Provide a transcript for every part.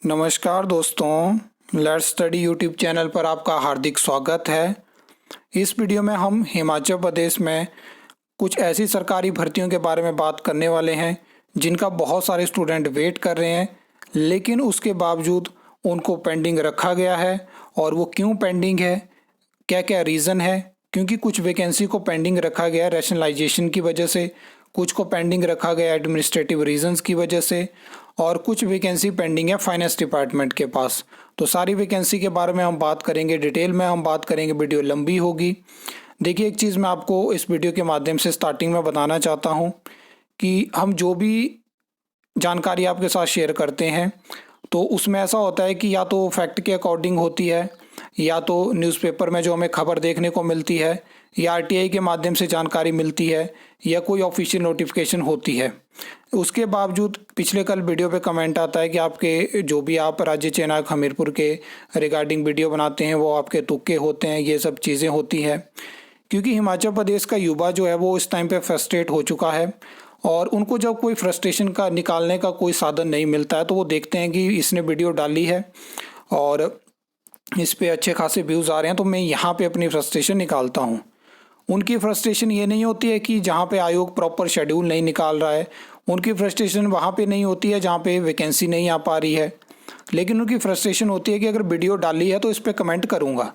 नमस्कार दोस्तों, let's study YouTube channel पर आपका हार्दिक स्वागत है। इस वीडियो में हम हिमाचल प्रदेश में कुछ ऐसी सरकारी भर्तियों के बारे में बात करने वाले हैं जिनका बहुत सारे स्टूडेंट वेट कर रहे हैं, लेकिन उसके बावजूद उनको पेंडिंग रखा गया है। और वो क्यों पेंडिंग है, क्या क्या रीज़न है? क्योंकि कुछ वैकेंसी को पेंडिंग रखा गया रैशनलाइजेशन की वजह से, कुछ को पेंडिंग रखा गया एडमिनिस्ट्रेटिव रीजंस की वजह से, और कुछ वैकेंसी पेंडिंग है फाइनेंस डिपार्टमेंट के पास। तो सारी वैकेंसी के बारे में हम बात करेंगे, डिटेल में हम बात करेंगे, वीडियो लंबी होगी। देखिए, एक चीज़ मैं आपको इस वीडियो के माध्यम से स्टार्टिंग में बताना चाहता हूँ कि हम जो भी जानकारी आपके साथ शेयर करते हैं तो उसमें ऐसा होता है कि या तो फैक्ट के अकॉर्डिंग होती है, या तो न्यूज़पेपर में जो हमें खबर देखने को मिलती है, या आरटीआई के माध्यम से जानकारी मिलती है, या कोई ऑफिशियल नोटिफिकेशन होती है। उसके बावजूद पिछले कल वीडियो पे कमेंट आता है कि आपके जो भी आप राज्य चयन हमीरपुर के रिगार्डिंग वीडियो बनाते हैं वो आपके तुक्के होते हैं, ये सब चीज़ें होती हैं। क्योंकि हिमाचल प्रदेश का युवा जो है वो इस टाइम पे फ्रस्ट्रेट हो चुका है, और उनको जब कोई फ्रस्ट्रेशन का निकालने का कोई साधन नहीं मिलता है तो वो देखते हैं कि इसने वीडियो डाली है और इस पे अच्छे खासे व्यूज़ आ रहे हैं, तो मैं यहाँ पे अपनी फ्रस्ट्रेशन निकालता हूँ। उनकी फ्रस्ट्रेशन ये नहीं होती है कि जहाँ पे आयोग प्रॉपर शेड्यूल नहीं निकाल रहा है, उनकी फ्रस्ट्रेशन वहाँ पे नहीं होती है जहाँ पे वैकेंसी नहीं आ पा रही है, लेकिन उनकी फ्रस्ट्रेशन होती है कि अगर वीडियो डाली है तो इस पर कमेंट करूँगा।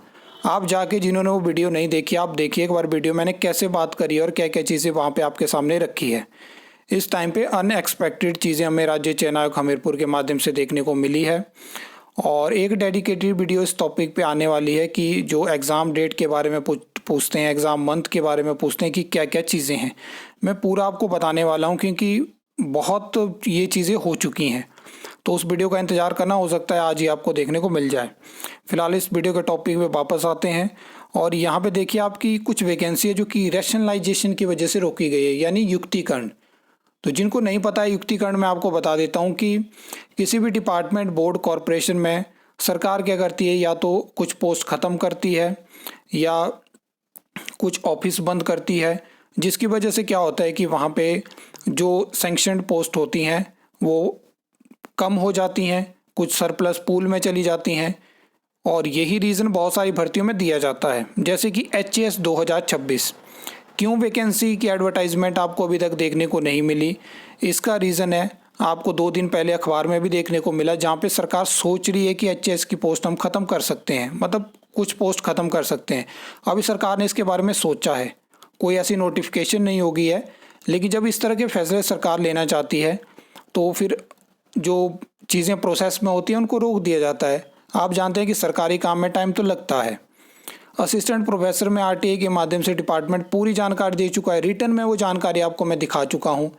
आप जाके जिन्होंने वो वीडियो नहीं देखी, आप देखिए एक बार वीडियो मैंने कैसे बात करी और क्या क्या चीज़ें वहाँ पे आपके सामने रखी है। इस टाइम पे अनएक्सपेक्टेड चीज़ें हमें राज्य चयन आयोग हमीरपुर के माध्यम से देखने को मिली है, और एक डेडिकेटेड वीडियो इस टॉपिक पे आने वाली है कि जो एग्ज़ाम डेट के बारे में पूछते हैं, एग्ज़ाम मंथ के बारे में पूछते हैं कि क्या क्या चीज़ें हैं, मैं पूरा आपको बताने वाला हूँ क्योंकि बहुत ये चीज़ें हो चुकी हैं। तो उस वीडियो का इंतज़ार करना, हो सकता है आज ही आपको देखने को मिल जाए। फिलहाल इस वीडियो के टॉपिक पे वापस आते हैं, और यहाँ पे देखिए आपकी कुछ वैकेंसी है जो कि रैशनलाइजेशन की वजह से रोकी गई है, यानी युक्तिकरण। तो जिनको नहीं पता है युक्तिकरण, मैं आपको बता देता हूँ कि किसी भी डिपार्टमेंट, बोर्ड, कॉरपोरेशन में सरकार क्या करती है, या तो कुछ पोस्ट ख़त्म करती है या कुछ ऑफिस बंद करती है, जिसकी वजह से क्या होता है कि वहाँ पे जो सैंक्शनड पोस्ट होती हैं वो कम हो जाती हैं, कुछ सरप्लस पूल में चली जाती हैं, और यही रीज़न बहुत सारी भर्तियों में दिया जाता है। जैसे कि HAS 2026 क्यों वैकेंसी की एडवर्टाइजमेंट आपको अभी तक देखने को नहीं मिली, इसका रीज़न है आपको 2 दिन पहले अखबार में भी देखने को मिला, जहाँ पे सरकार सोच रही है कि HAS की पोस्ट हम ख़त्म कर सकते हैं, मतलब कुछ पोस्ट ख़त्म कर सकते हैं। अभी सरकार ने इसके बारे में सोचा है, कोई ऐसी नोटिफिकेशन नहीं होगी है, लेकिन जब इस तरह के फैसले सरकार लेना चाहती है तो फिर जो चीज़ें प्रोसेस में होती हैं उनको रोक दिया जाता है। आप जानते हैं कि सरकारी काम में टाइम तो लगता है। असिस्टेंट प्रोफेसर में आरटीआई के माध्यम से डिपार्टमेंट पूरी जानकारी दे चुका है, रिटर्न में वो जानकारी आपको मैं दिखा चुका हूँ।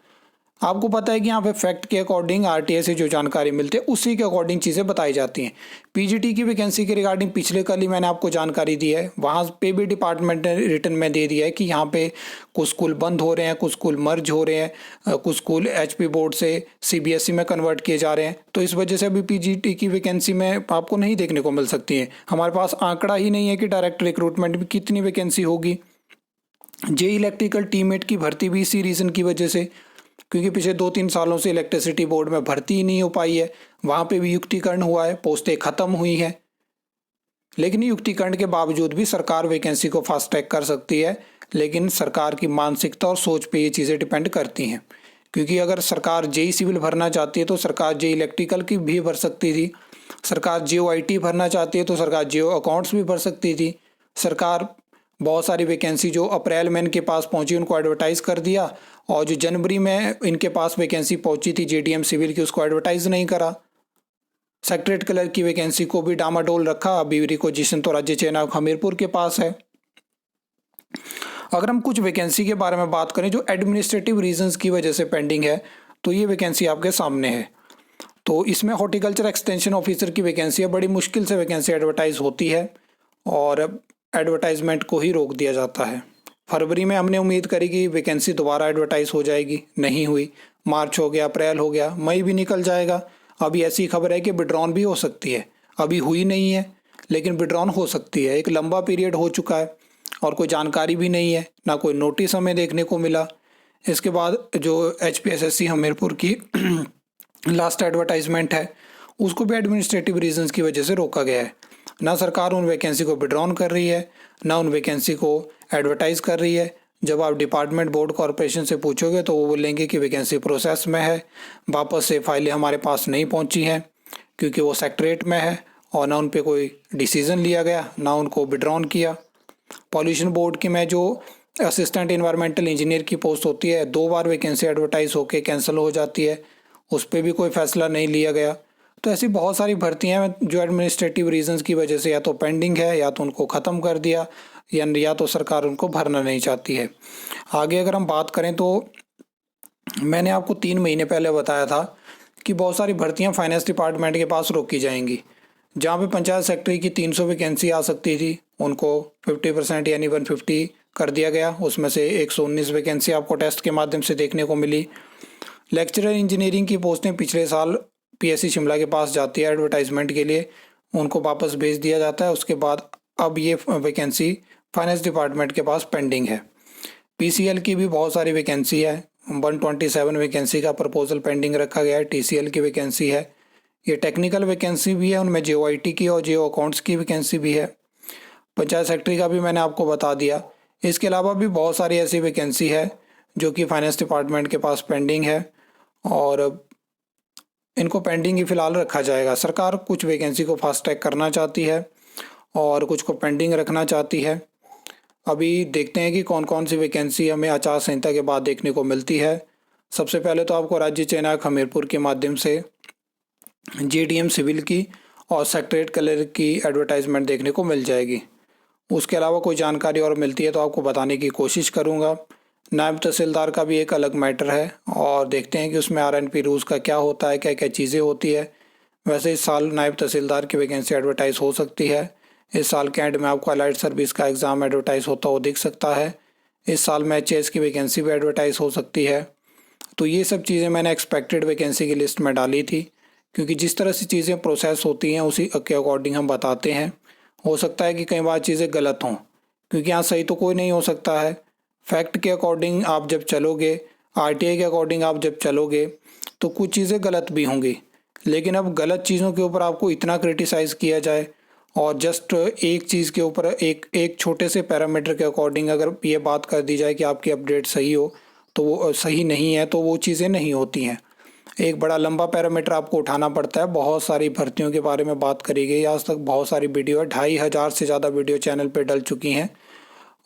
आपको पता है कि यहाँ पे फैक्ट के अकॉर्डिंग आरटीआई से जो जानकारी मिलती है उसी के अकॉर्डिंग चीज़ें बताई जाती हैं। पीजीटी की वैकेंसी के रिगार्डिंग पिछले कल ही मैंने आपको जानकारी दी है, वहाँ पे भी डिपार्टमेंट ने रिटर्न में दे दिया है कि यहाँ पे कुछ स्कूल बंद हो रहे हैं, कुछ स्कूल मर्ज हो रहे हैं, कुछ स्कूल एचपी बोर्ड से सीबीएसई में कन्वर्ट किए जा रहे हैं। तो इस वजह से अभी पीजीटी की वैकेंसी में आपको नहीं देखने को मिल सकती है। हमारे पास आंकड़ा ही नहीं है कि डायरेक्ट रिक्रूटमेंट में कितनी वैकेंसी होगी। जेई इलेक्ट्रिकल टीममेट की भर्ती भी इसी रीज़न की वजह से, क्योंकि पिछले 2-3 सालों से इलेक्ट्रिसिटी बोर्ड में भर्ती ही नहीं हो पाई है, वहाँ पे भी युक्तिकरण हुआ है, पोस्टें ख़त्म हुई हैं। लेकिन युक्तिकरण के बावजूद भी सरकार वैकेंसी को फास्ट ट्रैक कर सकती है, लेकिन सरकार की मानसिकता और सोच पे ये चीज़ें डिपेंड करती हैं। क्योंकि अगर सरकार जेई सिविल भरना चाहती है तो सरकार जेई इलेक्ट्रिकल की भी भर सकती थी, सरकार जेओ IT भरना चाहती है तो सरकार जेओ अकाउंट्स भी भर सकती थी। सरकार बहुत सारी वैकेंसी जो अप्रैल में इनके पास पहुंची उनको एडवर्टाइज़ कर दिया, और जो जनवरी में इनके पास वैकेंसी पहुंची थी JDM सिविल की उसको एडवर्टाइज़ नहीं करा। सेक्रेटरी कलर की वैकेंसी को भी डामाडोल रखा, अभी रिक्वेजिशन तो राज्य चयन आयोग हमीरपुर के पास है। अगर हम कुछ वैकेंसी के बारे में बात करें जो एडमिनिस्ट्रेटिव रीजंस की वजह से पेंडिंग है, तो ये वैकेंसी आपके सामने है। तो इसमें हॉर्टिकल्चर एक्सटेंशन ऑफिसर की वैकेंसी है, बड़ी मुश्किल से वैकेंसी एडवर्टाइज होती है और एडवर्टाइजमेंट को ही रोक दिया जाता है। फरवरी में हमने उम्मीद करी कि वैकेंसी दोबारा एडवर्टाइज हो जाएगी, नहीं हुई। मार्च हो गया, अप्रैल हो गया, मई भी निकल जाएगा। अभी ऐसी खबर है कि विड्रॉन भी हो सकती है, अभी हुई नहीं है लेकिन विड्रॉन हो सकती है। एक लंबा पीरियड हो चुका है और कोई जानकारी भी नहीं है, ना कोई नोटिस हमें देखने को मिला। इसके बाद जो HPSSC हमीरपुर की लास्ट एडवर्टाइजमेंट है उसको भी एडमिनिस्ट्रेटिव रीजंस की वजह से रोका गया है। ना सरकार उन वैकेंसी को विड्रॉन कर रही है, ना उन वैकेंसी को एडवर्टाइज कर रही है। जब आप डिपार्टमेंट, बोर्ड, कॉरपोरेशन से पूछोगे तो वो बोलेंगे कि वैकेंसी प्रोसेस में है, वापस से फाइलें हमारे पास नहीं पहुंची हैं क्योंकि वो सेक्रेटरीट में है, और ना उन पे कोई डिसीज़न लिया गया, ना उनको विड्रॉन किया। पॉल्यूशन बोर्ड की में जो असिस्टेंट इन्वायरमेंटल इंजीनियर की पोस्ट होती है, 2 बार वैकेंसी एडवर्टाइज होकर कैंसिल हो जाती है, उस पर भी कोई फैसला नहीं लिया गया। तो ऐसी बहुत सारी भर्तियां हैं जो एडमिनिस्ट्रेटिव रीजंस की वजह से या तो पेंडिंग है, या तो उनको ख़त्म कर दिया, या तो सरकार उनको भरना नहीं चाहती है। आगे अगर हम बात करें तो मैंने आपको 3 महीने पहले बताया था कि बहुत सारी भर्तियां फाइनेंस डिपार्टमेंट के पास रोकी जाएंगी। जहां पे पंचायत सेक्रेटरी की 300 वैकेंसी आ सकती थी, उनको 50% यानी 150 कर दिया गया। उसमें से 119 वैकेंसी आपको टेस्ट के माध्यम से देखने को मिली। लेक्चरर इंजीनियरिंग की पोस्टें पिछले साल पीएससी शिमला के पास जाती है एडवर्टाइजमेंट के लिए, उनको वापस भेज दिया जाता है। उसके बाद अब ये वैकेंसी फाइनेंस डिपार्टमेंट के पास पेंडिंग है। पीसीएल की भी बहुत सारी वैकेंसी है, 127 वैकेंसी का प्रपोजल पेंडिंग रखा गया है। टीसीएल की वैकेंसी है, ये टेक्निकल वैकेंसी भी है, उनमें जेओआईटी की और जेओ अकाउंट्स की वैकेंसी भी है। पंचायत सेक्रेटरी का भी मैंने आपको बता दिया। इसके अलावा भी बहुत सारी ऐसी वैकेंसी है जो कि फाइनेंस डिपार्टमेंट के पास पेंडिंग है, और इनको पेंडिंग ही फ़िलहाल रखा जाएगा। सरकार कुछ वैकेंसी को फास्ट ट्रैक करना चाहती है और कुछ को पेंडिंग रखना चाहती है। अभी देखते हैं कि कौन कौन सी वैकेंसी हमें आचार संहिता के बाद देखने को मिलती है। सबसे पहले तो आपको राज्य चयनायक हमीरपुर के माध्यम से जेडीएम सिविल की और सेक्रेटरीट क्लर्क की एडवर्टाइजमेंट देखने को मिल जाएगी। उसके अलावा कोई जानकारी और मिलती है तो आपको बताने की कोशिश करूँगा। नायब तहसीलदार का भी एक अलग मैटर है, और देखते हैं कि उसमें आरएनपी रूल्स का क्या होता है, क्या क्या चीज़ें होती है। वैसे इस साल नायब तहसीलदार की वैकेंसी एडवर्टाइज हो सकती है। इस साल के एंड में आपको अलाइड सर्विस का एग्ज़ाम एडवर्टाइज होता हुआ दिख सकता है। इस साल में एचएएस की वैकेंसी भी एडवर्टाइज हो सकती है। तो ये सब चीज़ें मैंने एक्सपेक्टेड वैकेंसी की लिस्ट में डाली थी, क्योंकि जिस तरह से चीज़ें प्रोसेस होती हैं उसी के अकॉर्डिंग हम बताते हैं। हो सकता है कि कई बार चीज़ें गलत हों, क्योंकि यहाँ सही तो कोई नहीं हो सकता है। फैक्ट के अकॉर्डिंग आप जब चलोगे, आरटीआई के अकॉर्डिंग आप जब चलोगे, तो कुछ चीज़ें गलत भी होंगी। लेकिन अब गलत चीज़ों के ऊपर आपको इतना क्रिटिसाइज़ किया जाए, और जस्ट एक चीज़ के ऊपर एक छोटे से पैरामीटर के अकॉर्डिंग अगर ये बात कर दी जाए कि आपकी अपडेट सही हो, तो वो सही नहीं है, तो वो चीज़ें नहीं होती हैं। एक बड़ा लंबा पैरामीटर आपको उठाना पड़ता है। बहुत सारी भर्तियों के बारे में बात करी गई, आज तक बहुत सारी वीडियो है, 2500 से ज़्यादा वीडियो चैनल पे डल चुकी हैं,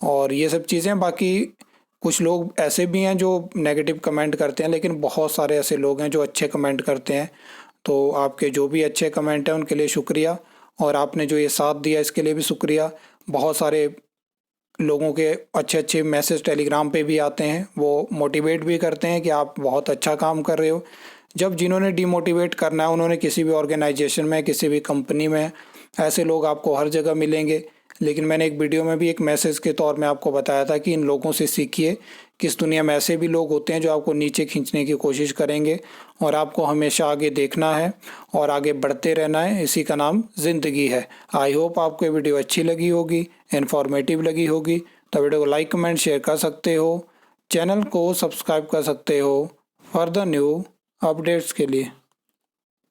और ये सब चीज़ें। बाकी कुछ लोग ऐसे भी हैं जो नेगेटिव कमेंट करते हैं, लेकिन बहुत सारे ऐसे लोग हैं जो अच्छे कमेंट करते हैं। तो आपके जो भी अच्छे कमेंट हैं उनके लिए शुक्रिया, और आपने जो ये साथ दिया इसके लिए भी शुक्रिया। बहुत सारे लोगों के अच्छे अच्छे मैसेज टेलीग्राम पे भी आते हैं, वो मोटिवेट भी करते हैं कि आप बहुत अच्छा काम कर रहे हो। जब जिन्होंने डिमोटिवेट करना है, उन्होंने किसी भी ऑर्गेनाइजेशन में, किसी भी कंपनी में, ऐसे लोग आपको हर जगह मिलेंगे। लेकिन मैंने एक वीडियो में भी एक मैसेज के तौर में आपको बताया था कि इन लोगों से सीखिए कि इस दुनिया में ऐसे भी लोग होते हैं जो आपको नीचे खींचने की कोशिश करेंगे, और आपको हमेशा आगे देखना है और आगे बढ़ते रहना है। इसी का नाम ज़िंदगी है। आई होप आपको ये वीडियो अच्छी लगी होगी, इन्फॉर्मेटिव लगी होगी। तो वीडियो को लाइक, कमेंट, शेयर कर सकते हो, चैनल को सब्सक्राइब कर सकते हो फर्दर न्यू अपडेट्स के लिए।